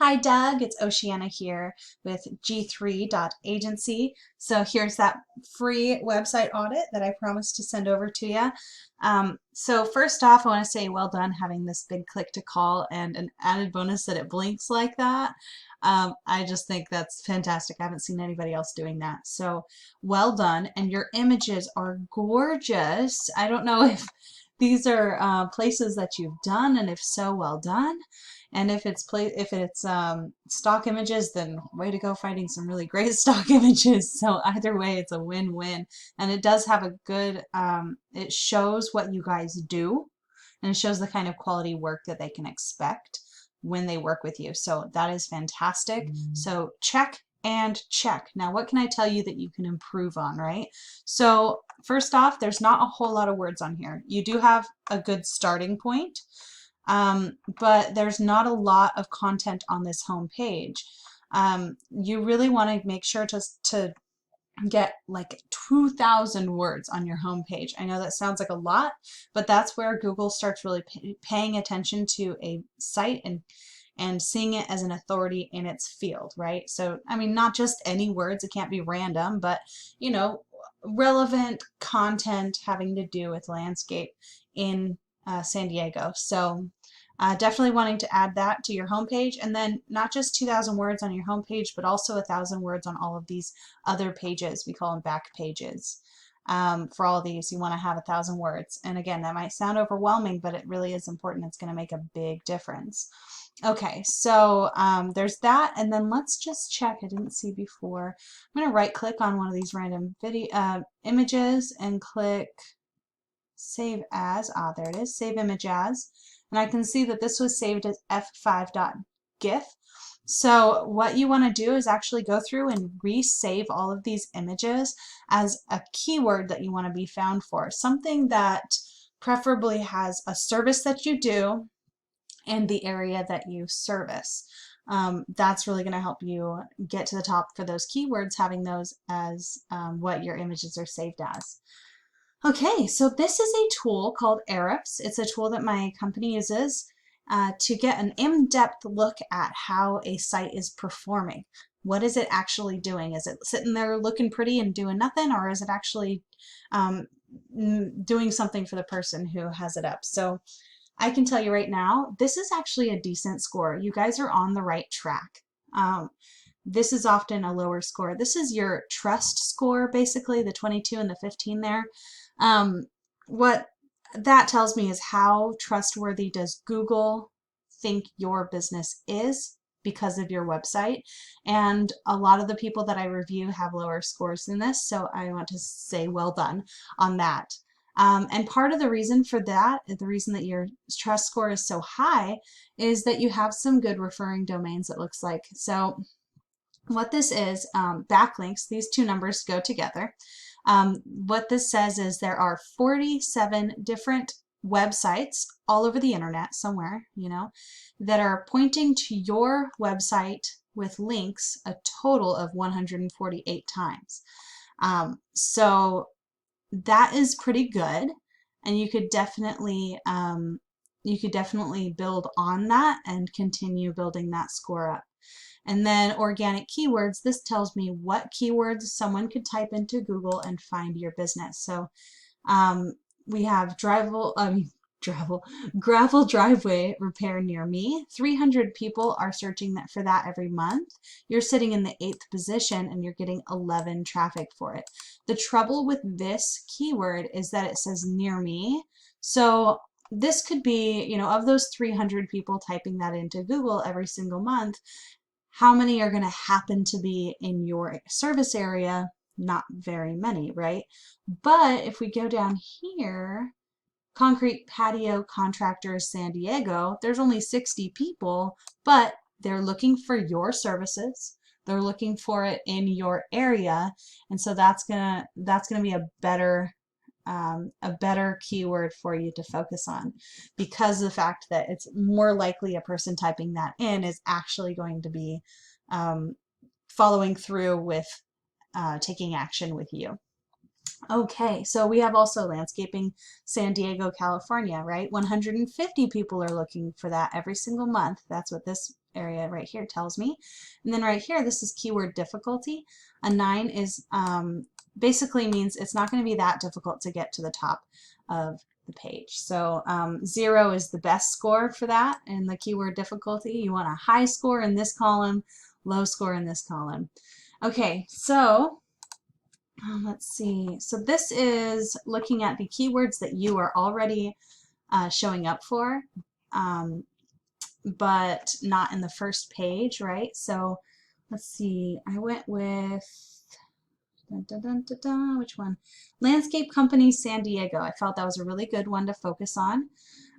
Hi Doug, it's Oceana here with G3.agency. So here's that free website audit that I promised to send over to you. So first off, I want to say well done having this big click to call and an added bonus that it blinks like that. I just think that's fantastic. I haven't seen anybody else doing that. So well done. And your images are gorgeous. I don't know if these are places that you've done, and if so, well done. And if it's stock images, then way to go finding some really great stock images. So either way, it's a win-win. And it does have a good, it shows what you guys do, and it shows the kind of quality work that they can expect when they work with you. So that is fantastic. So check and check. Now, what can I tell you that you can improve on, right? So first off, there's not a whole lot of words on here. You do have a good starting point. But there's not a lot of content on this home page. You really want to make sure to get like 2,000 words on your home page. I know that sounds like a lot, but that's where Google starts really paying attention to a site and seeing it as an authority in its field, right? So, I mean, not just any words, it can't be random, but relevant content having to do with landscape in San Diego. So definitely wanting to add that to your homepage, and then not just 2,000 words on your homepage, but also 1,000 words on all of these other pages. We call them back pages. For all of these, you want to have 1,000 words. And again, that might sound overwhelming, but it really is important. It's going to make a big difference. Okay, so there's that, and then let's just check. I didn't see before. I'm going to right click on one of these random video images and click Save As. There it is, Save Image As. And I can see that this was saved as f5.gif. So what you want to do is actually go through and resave all of these images as a keyword that you want to be found for. Something that preferably has a service that you do and the area that you service. That's really going to help you get to the top for those keywords, having those as what your images are saved as. Okay, so this is a tool called Ahrefs. It's a tool that my company uses to get an in-depth look at how a site is performing. What is it actually doing? Is it sitting there looking pretty and doing nothing, or is it actually doing something for the person who has it up? So I can tell you right now, this is actually a decent score. You guys are on the right track. This is often a lower score. This is your trust score, basically, the 22 and the 15 there. What that tells me is how trustworthy does Google think your business is because of your website. And a lot of the people that I review have lower scores than this, so I want to say well done on that. And part of the reason for that, the reason that your trust score is so high, is that you have some good referring domains, it looks like. So what this is, backlinks, these two numbers go together. What this says is there are 47 different websites all over the internet somewhere, that are pointing to your website with links a total of 148 times. So that is pretty good, and you could definitely build on that and continue building that score up. And then organic keywords, this tells me what keywords someone could type into Google and find your business. So we have gravel driveway repair near me. 300 people are searching for that every month. You're sitting in the 8th position and you're getting 11 traffic for it. The trouble with this keyword is that it says near me. So this could be, of those 300 people typing that into Google every single month, how many are going to happen to be in your service area? Not very many, right? But if we go down here, concrete patio contractors San Diego, there's only 60 people, but they're looking for your services. They're looking for it in your area, and so that's gonna be a better keyword for you to focus on, because of the fact that it's more likely a person typing that in is actually going to be following through with taking action with you. Okay, so we have also landscaping San Diego, California, right? 150 people are looking for that every single month. That's what this area right here tells me. And then right here, this is keyword difficulty. A 9 is basically means it's not going to be that difficult to get to the top of the page. So 0 is the best score for that in the keyword difficulty. You want a high score in this column, low score in this column. Okay, so let's see. So this is looking at the keywords that you are already showing up for, but not in the first page, right? So let's see. I went with which one? Landscape Company San Diego. I felt that was a really good one to focus on.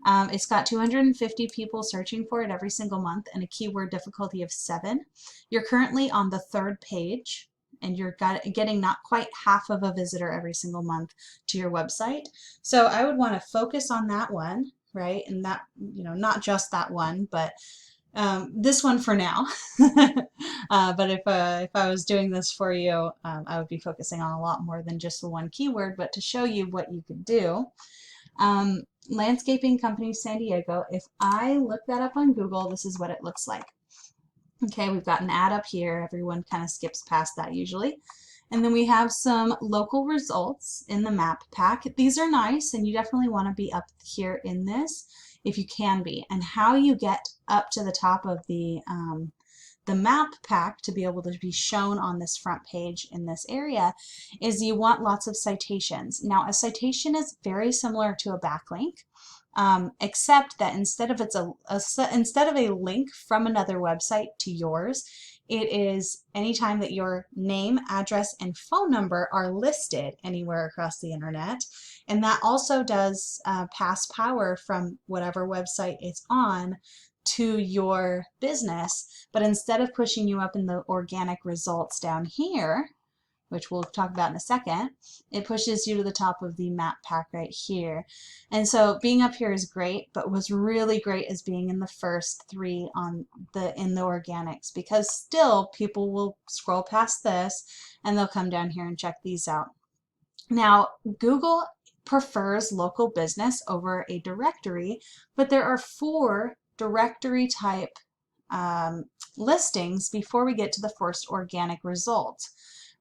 It's got 250 people searching for it every single month and a keyword difficulty of 7. You're currently on the 3rd page, and you're getting not quite half of a visitor every single month to your website. So I would want to focus on that one, right? And that, you know, not just that one, but this one for now. But if I was doing this for you, I would be focusing on a lot more than just the one keyword, but to show you what you could do. Landscaping Company San Diego, if I look that up on Google, this is what it looks like. Okay, we've got an ad up here. Everyone kind of skips past that usually. And then we have some local results in the map pack. These are nice, and you definitely want to be up here in this if you can be. And how you get up to the top of the map pack to be able to be shown on this front page in this area is you want lots of citations. Now, a citation is very similar to a backlink. Except that instead of a link from another website to yours, it is anytime that your name, address, and phone number are listed anywhere across the internet. And that also does pass power from whatever website it's on to your business. But instead of pushing you up in the organic results down here, which we'll talk about in a second, it pushes you to the top of the map pack right here. And so being up here is great, but what's really great is being in the first 3 in the organics, because still people will scroll past this and they'll come down here and check these out. Now, Google prefers local business over a directory, but there are 4 directory type listings before we get to the first organic result.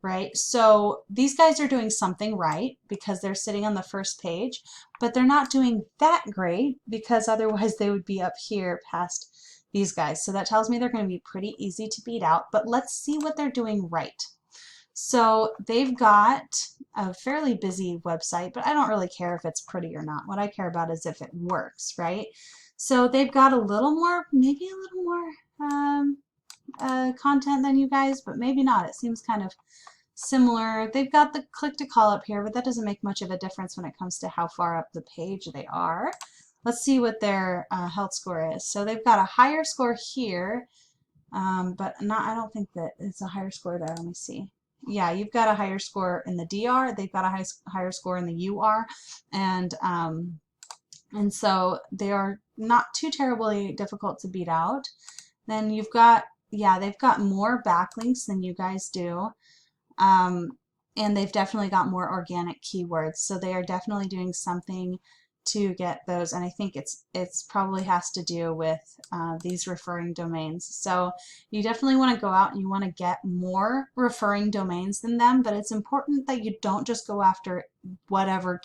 Right? So these guys are doing something right because they're sitting on the first page, but they're not doing that great because otherwise they would be up here past these guys. So that tells me they're going to be pretty easy to beat out, but let's see what they're doing right. So they've got a fairly busy website, but I don't really care if it's pretty or not. What I care about is if it works, right? So they've got a little more, maybe a little more content than you guys, but maybe not. It seems kind of similar. They've got the click to call up here, but that doesn't make much of a difference when it comes to how far up the page they are. Let's see what their health score is. So they've got a higher score here, but I don't think that it's a higher score there. Let me see. Yeah, you've got a higher score in the DR. They've got a higher score in the UR, and so they are not too terribly difficult to beat out. Then you've got, yeah, they've got more backlinks than you guys do. And they've definitely got more organic keywords, so they are definitely doing something to get those, and I think it's probably has to do with these referring domains. So you definitely want to go out and you want to get more referring domains than them, but it's important that you don't just go after whatever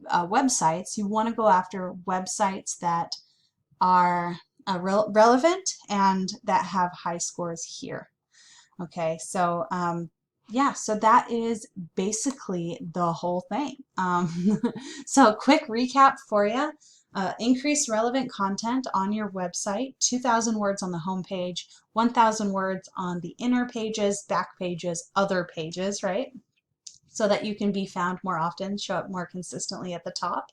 websites. You want to go after websites that are relevant and that have high scores here. Okay, so yeah, so that is basically the whole thing. So quick recap for you. Increase relevant content on your website, 2,000 words on the home page, 1,000 words on the inner pages, back pages, other pages, right? So that you can be found more often, show up more consistently at the top.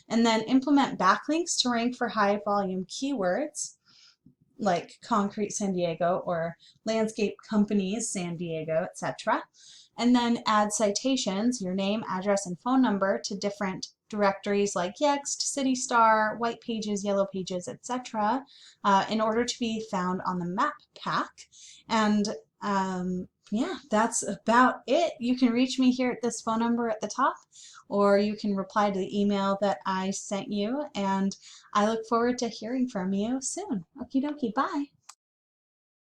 And then implement backlinks to rank for high volume keywords like Concrete San Diego or Landscape Companies San Diego, etc. And then add citations, your name, address, and phone number to different directories like Yext, City Star, White Pages, Yellow Pages, etc. In order to be found on the map pack. And yeah, that's about it. You can reach me here at this phone number at the top, or you can reply to the email that I sent you, and I look forward to hearing from you soon. Okie dokie, bye.